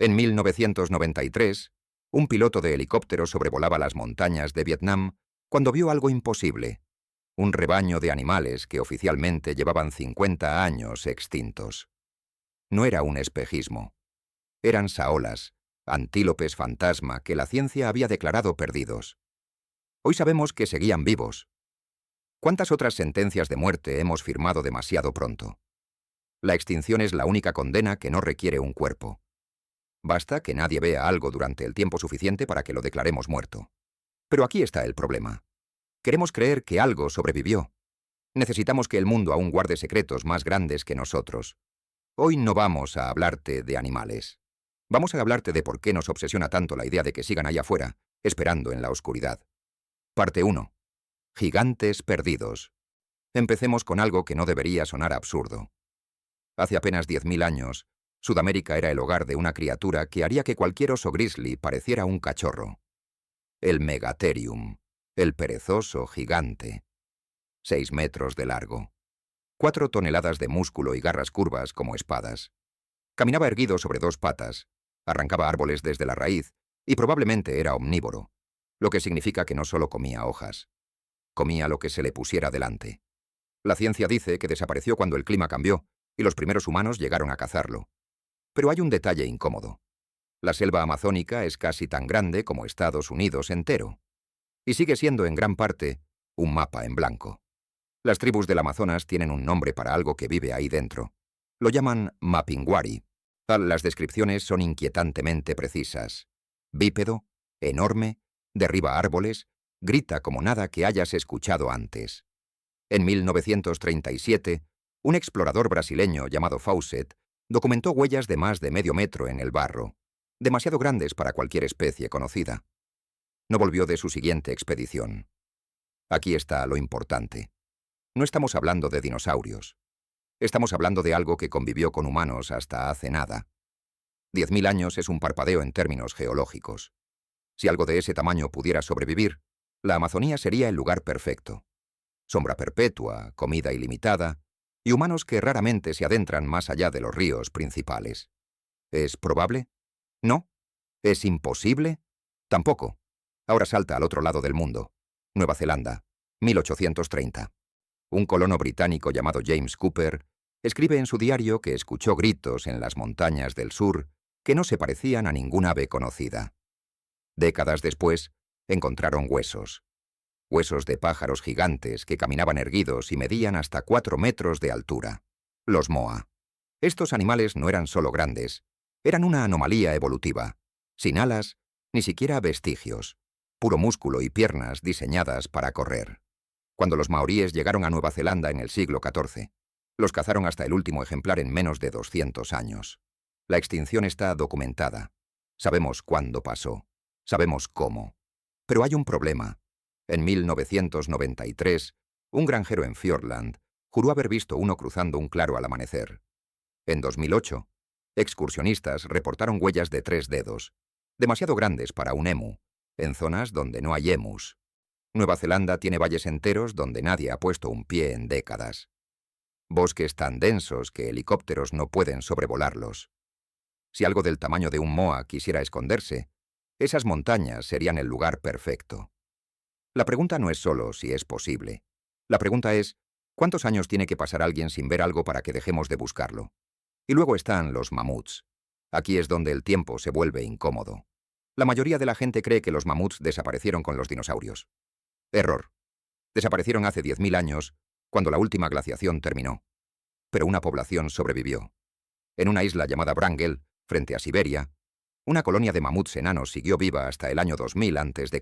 En 1993, un piloto de helicóptero sobrevolaba las montañas de Vietnam cuando vio algo imposible: un rebaño de animales que oficialmente llevaban 50 años extintos. No era un espejismo. Eran saolas, antílopes fantasma que la ciencia había declarado perdidos. Hoy sabemos que seguían vivos. ¿Cuántas otras sentencias de muerte hemos firmado demasiado pronto? La extinción es la única condena que no requiere un cuerpo. Basta que nadie vea algo durante el tiempo suficiente para que lo declaremos muerto. Pero aquí está el problema. Queremos creer que algo sobrevivió. Necesitamos que el mundo aún guarde secretos más grandes que nosotros. Hoy no vamos a hablarte de animales. Vamos a hablarte de por qué nos obsesiona tanto la idea de que sigan allá afuera, esperando en la oscuridad. Parte 1. Gigantes perdidos. Empecemos con algo que no debería sonar absurdo. Hace apenas 10.000 años, Sudamérica era el hogar de una criatura que haría que cualquier oso grizzly pareciera un cachorro. El Megatherium, el perezoso gigante. 6 metros de largo. 4 toneladas de músculo y garras curvas como espadas. Caminaba erguido sobre 2 patas, arrancaba árboles desde la raíz y probablemente era omnívoro, lo que significa que no solo comía hojas. Comía lo que se le pusiera delante. La ciencia dice que desapareció cuando el clima cambió y los primeros humanos llegaron a cazarlo. Pero hay un detalle incómodo. La selva amazónica es casi tan grande como Estados Unidos entero. Y sigue siendo en gran parte un mapa en blanco. Las tribus del Amazonas tienen un nombre para algo que vive ahí dentro. Lo llaman mapinguari. Las descripciones son inquietantemente precisas. Bípedo, enorme, derriba árboles, grita como nada que hayas escuchado antes. En 1937, un explorador brasileño llamado Fawcett documentó huellas de más de medio metro en el barro, demasiado grandes para cualquier especie conocida. No volvió de su siguiente expedición. Aquí está lo importante. No estamos hablando de dinosaurios. Estamos hablando de algo que convivió con humanos hasta hace nada. 10.000 años es un parpadeo en términos geológicos. Si algo de ese tamaño pudiera sobrevivir, la Amazonía sería el lugar perfecto. Sombra perpetua, comida ilimitada, y humanos que raramente se adentran más allá de los ríos principales. ¿Es probable? No. ¿Es imposible? Tampoco. Ahora salta al otro lado del mundo. Nueva Zelanda, 1830. Un colono británico llamado James Cooper escribe en su diario que escuchó gritos en las montañas del sur que no se parecían a ningún ave conocida. Décadas después, encontraron huesos. Huesos de pájaros gigantes que caminaban erguidos y medían hasta 4 metros de altura. Los moa. Estos animales no eran solo grandes, eran una anomalía evolutiva. Sin alas, ni siquiera vestigios. Puro músculo y piernas diseñadas para correr. Cuando los maoríes llegaron a Nueva Zelanda en el siglo XIV, los cazaron hasta el último ejemplar en menos de 200 años. La extinción está documentada. Sabemos cuándo pasó. Sabemos cómo. Pero hay un problema. En 1993, un granjero en Fiordland juró haber visto uno cruzando un claro al amanecer. En 2008, excursionistas reportaron huellas de 3 dedos, demasiado grandes para un emu, en zonas donde no hay emus. Nueva Zelanda tiene valles enteros donde nadie ha puesto un pie en décadas. Bosques tan densos que helicópteros no pueden sobrevolarlos. Si algo del tamaño de un moa quisiera esconderse, esas montañas serían el lugar perfecto. La pregunta no es solo si es posible. La pregunta es, ¿cuántos años tiene que pasar alguien sin ver algo para que dejemos de buscarlo? Y luego están los mamuts. Aquí es donde el tiempo se vuelve incómodo. La mayoría de la gente cree que los mamuts desaparecieron con los dinosaurios. Error. Desaparecieron hace 10.000 años, cuando la última glaciación terminó. Pero una población sobrevivió. En una isla llamada Wrangel, frente a Siberia, una colonia de mamuts enanos siguió viva hasta el año 2000 a.C.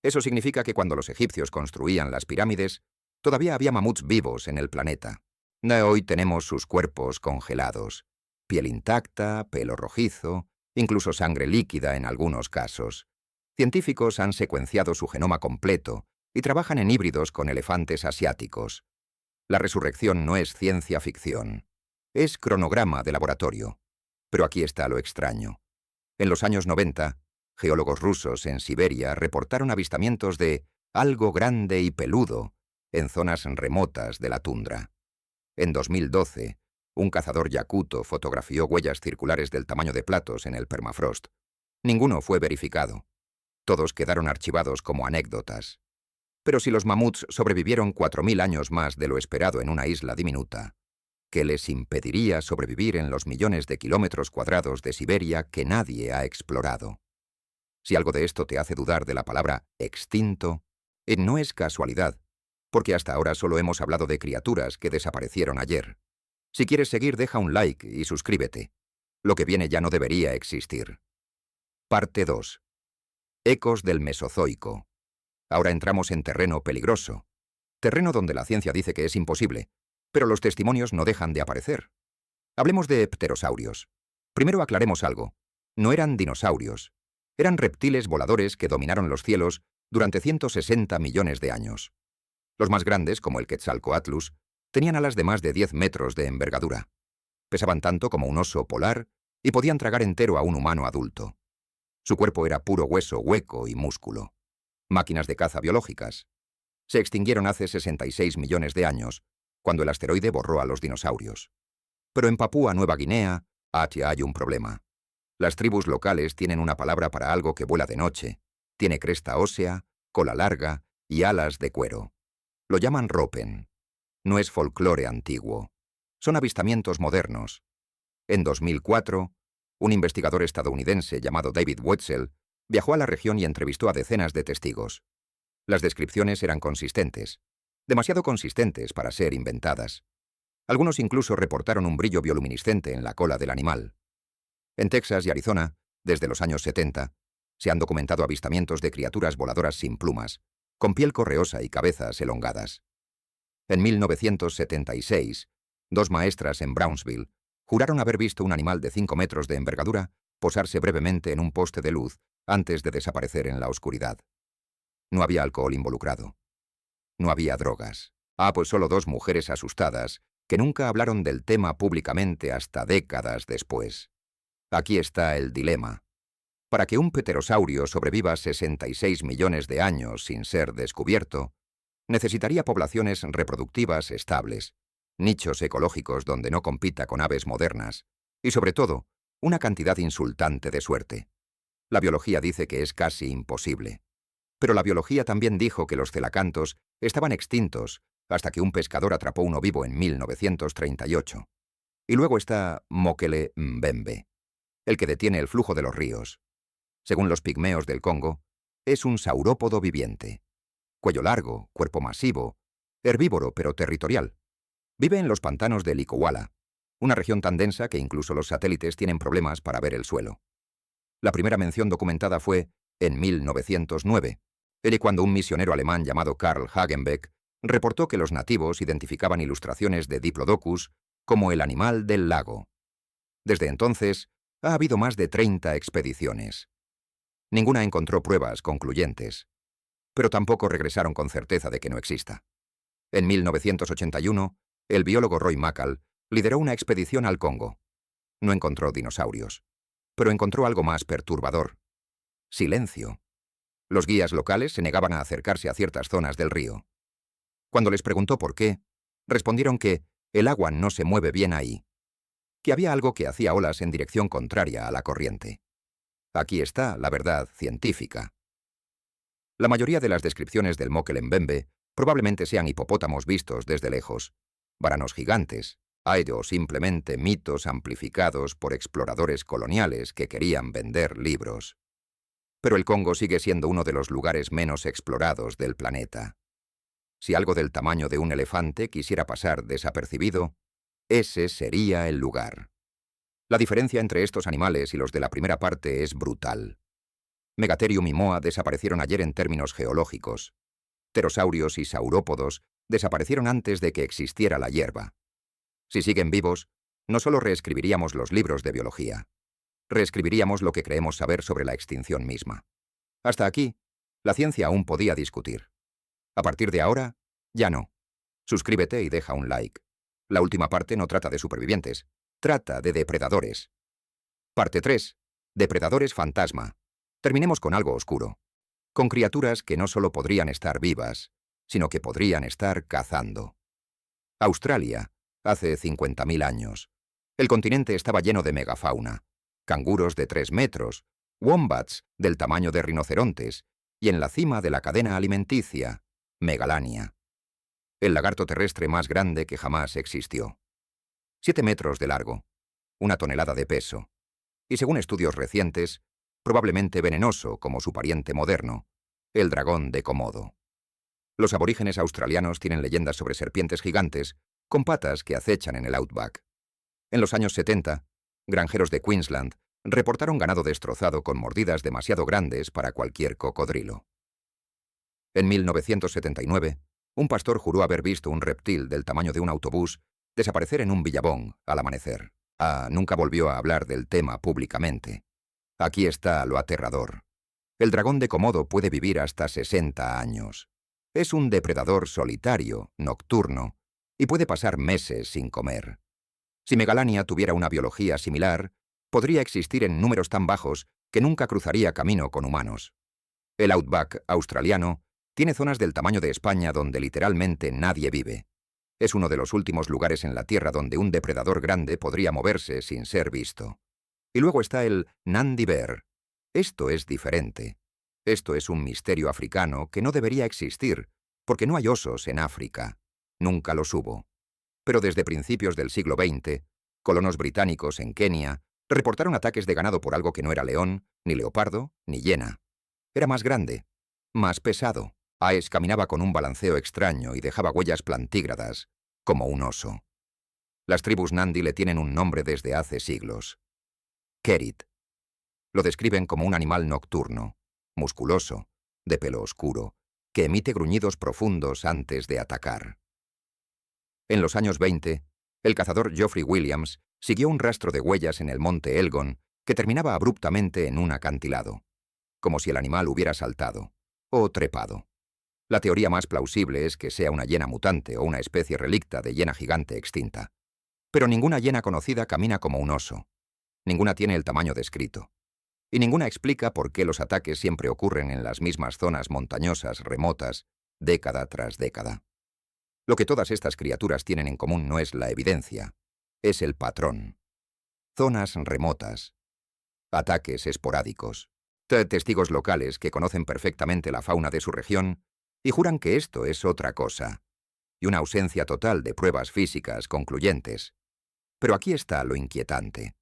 Eso significa que cuando los egipcios construían las pirámides, todavía había mamuts vivos en el planeta. Hoy tenemos sus cuerpos congelados. Piel intacta, pelo rojizo, incluso sangre líquida en algunos casos. Científicos han secuenciado su genoma completo y trabajan en híbridos con elefantes asiáticos. La resurrección no es ciencia ficción. Es cronograma de laboratorio. Pero aquí está lo extraño. En los años 90, geólogos rusos en Siberia reportaron avistamientos de algo grande y peludo en zonas remotas de la tundra. En 2012, Un cazador yakuto fotografió huellas circulares del tamaño de platos en el permafrost. Ninguno fue verificado. Todos quedaron archivados como anécdotas. Pero si los mamuts sobrevivieron 4000 años más de lo esperado en una isla diminuta, ¿qué les impediría sobrevivir en los millones de kilómetros cuadrados de Siberia que nadie ha explorado? Si algo de esto te hace dudar de la palabra extinto, no es casualidad, porque hasta ahora solo hemos hablado de criaturas que desaparecieron ayer. Si quieres seguir, deja un like y suscríbete. Lo que viene ya no debería existir. Parte 2. Ecos del Mesozoico. Ahora entramos en terreno peligroso. Terreno donde la ciencia dice que es imposible, pero los testimonios no dejan de aparecer. Hablemos de pterosaurios. Primero aclaremos algo. No eran dinosaurios. Eran reptiles voladores que dominaron los cielos durante 160 millones de años. Los más grandes, como el Quetzalcoatlus, tenían alas de más de 10 metros de envergadura. Pesaban tanto como un oso polar y podían tragar entero a un humano adulto. Su cuerpo era puro hueso hueco y músculo. Máquinas de caza biológicas. Se extinguieron hace 66 millones de años, cuando el asteroide borró a los dinosaurios. Pero en Papúa Nueva Guinea, hay un problema. Las tribus locales tienen una palabra para algo que vuela de noche. Tiene cresta ósea, cola larga y alas de cuero. Lo llaman ropen. No es folclore antiguo. Son avistamientos modernos. En 2004, un investigador estadounidense llamado David Wetzel viajó a la región y entrevistó a decenas de testigos. Las descripciones eran consistentes, demasiado consistentes para ser inventadas. Algunos incluso reportaron un brillo bioluminiscente en la cola del animal. En Texas y Arizona, desde los años 70, se han documentado avistamientos de criaturas voladoras sin plumas, con piel correosa y cabezas elongadas. En 1976, 2 maestras en Brownsville juraron haber visto un animal de 5 metros de envergadura posarse brevemente en un poste de luz antes de desaparecer en la oscuridad. No había alcohol involucrado. No había drogas. Pues solo 2 mujeres asustadas que nunca hablaron del tema públicamente hasta décadas después. Aquí está el dilema. Para que un pterosaurio sobreviva 66 millones de años sin ser descubierto, necesitaría poblaciones reproductivas estables, nichos ecológicos donde no compita con aves modernas, y sobre todo, una cantidad insultante de suerte. La biología dice que es casi imposible. Pero la biología también dijo que los celacantos estaban extintos hasta que un pescador atrapó uno vivo en 1938. Y luego está Mokele Mbembe, el que detiene el flujo de los ríos. Según los pigmeos del Congo, es un saurópodo viviente. Cuello largo, cuerpo masivo, herbívoro pero territorial. Vive en los pantanos de Likouala, una región tan densa que incluso los satélites tienen problemas para ver el suelo. La primera mención documentada fue en 1909, cuando un misionero alemán llamado Karl Hagenbeck reportó que los nativos identificaban ilustraciones de Diplodocus como el animal del lago. Desde entonces, ha habido más de 30 expediciones. Ninguna encontró pruebas concluyentes, pero tampoco regresaron con certeza de que no exista. En 1981, el biólogo Roy Mackal lideró una expedición al Congo. No encontró dinosaurios, pero encontró algo más perturbador: silencio. Los guías locales se negaban a acercarse a ciertas zonas del río. Cuando les preguntó por qué, respondieron que el agua no se mueve bien ahí, que había algo que hacía olas en dirección contraria a la corriente. Aquí está la verdad científica. La mayoría de las descripciones del Mokele Mbembe probablemente sean hipopótamos vistos desde lejos, varanos gigantes, o simplemente mitos amplificados por exploradores coloniales que querían vender libros. Pero el Congo sigue siendo uno de los lugares menos explorados del planeta. Si algo del tamaño de un elefante quisiera pasar desapercibido, ese sería el lugar. La diferencia entre estos animales y los de la primera parte es brutal. Megatherium y Moa desaparecieron ayer en términos geológicos. Pterosaurios y saurópodos desaparecieron antes de que existiera la hierba. Si siguen vivos, no solo reescribiríamos los libros de biología, reescribiríamos lo que creemos saber sobre la extinción misma. Hasta aquí, la ciencia aún podía discutir. A partir de ahora, ya no. Suscríbete y deja un like. La última parte no trata de supervivientes, trata de depredadores. Parte 3. Depredadores fantasma. Terminemos con algo oscuro. Con criaturas que no solo podrían estar vivas, sino que podrían estar cazando. Australia, hace 50.000 años. El continente estaba lleno de megafauna, canguros de 3 metros, wombats del tamaño de rinocerontes, y en la cima de la cadena alimenticia, Megalania, el lagarto terrestre más grande que jamás existió. 7 metros de largo, 1 tonelada de peso, y según estudios recientes, probablemente venenoso como su pariente moderno, el dragón de Komodo. Los aborígenes australianos tienen leyendas sobre serpientes gigantes con patas que acechan en el Outback. En los años 70, granjeros de Queensland reportaron ganado destrozado con mordidas demasiado grandes para cualquier cocodrilo. En 1979, un pastor juró haber visto un reptil del tamaño de un autobús desaparecer en un Billabong al amanecer. Nunca volvió a hablar del tema públicamente. Aquí está lo aterrador. El dragón de Komodo puede vivir hasta 60 años. Es un depredador solitario, nocturno, y puede pasar meses sin comer. Si Megalania tuviera una biología similar, podría existir en números tan bajos que nunca cruzaría camino con humanos. El Outback australiano tiene zonas del tamaño de España donde literalmente nadie vive. Es uno de los últimos lugares en la Tierra donde un depredador grande podría moverse sin ser visto. Y luego está el Nandi Bear. Esto es diferente. Esto es un misterio africano que no debería existir, porque no hay osos en África. Nunca los hubo. Pero desde principios del siglo XX, colonos británicos en Kenia reportaron ataques de ganado por algo que no era león, ni leopardo, ni hiena. Era más grande, más pesado. Aes caminaba con un balanceo extraño y dejaba huellas plantígradas, como un oso. Las tribus Nandi le tienen un nombre desde hace siglos. Kerit. Lo describen como un animal nocturno, musculoso, de pelo oscuro, que emite gruñidos profundos antes de atacar. En los años 20, el cazador Geoffrey Williams siguió un rastro de huellas en el monte Elgon que terminaba abruptamente en un acantilado, como si el animal hubiera saltado o trepado. La teoría más plausible es que sea una hiena mutante o una especie relicta de hiena gigante extinta. Pero ninguna hiena conocida camina como un oso. Ninguna tiene el tamaño descrito. Y ninguna explica por qué los ataques siempre ocurren en las mismas zonas montañosas remotas, década tras década. Lo que todas estas criaturas tienen en común no es la evidencia, es el patrón. Zonas remotas. Ataques esporádicos. Testigos locales que conocen perfectamente la fauna de su región y juran que esto es otra cosa, y una ausencia total de pruebas físicas concluyentes. Pero aquí está lo inquietante.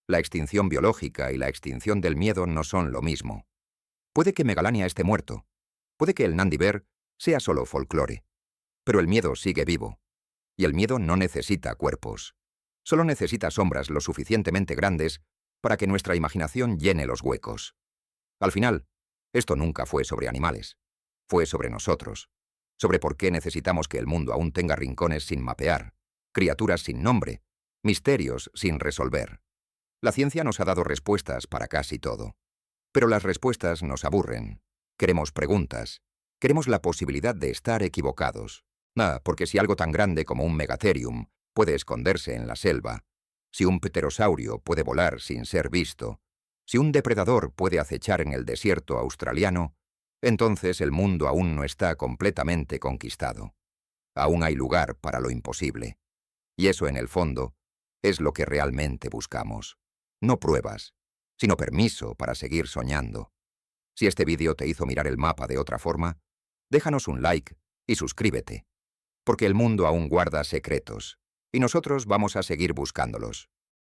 La extinción biológica y la extinción del miedo no son lo mismo. Puede que Megalania esté muerto, puede que el Nandi Bear sea solo folclore, pero el miedo sigue vivo, y el miedo no necesita cuerpos. Solo necesita sombras lo suficientemente grandes para que nuestra imaginación llene los huecos. Al final, esto nunca fue sobre animales. Fue sobre nosotros, sobre por qué necesitamos que el mundo aún tenga rincones sin mapear, criaturas sin nombre, misterios sin resolver. La ciencia nos ha dado respuestas para casi todo, pero las respuestas nos aburren. Queremos preguntas, queremos la posibilidad de estar equivocados. Porque si algo tan grande como un megatherium puede esconderse en la selva, si un pterosaurio puede volar sin ser visto, si un depredador puede acechar en el desierto australiano, entonces el mundo aún no está completamente conquistado. Aún hay lugar para lo imposible. Y eso, en el fondo, es lo que realmente buscamos. No pruebas, sino permiso para seguir soñando. Si este vídeo te hizo mirar el mapa de otra forma, déjanos un like y suscríbete, porque el mundo aún guarda secretos, y nosotros vamos a seguir buscándolos.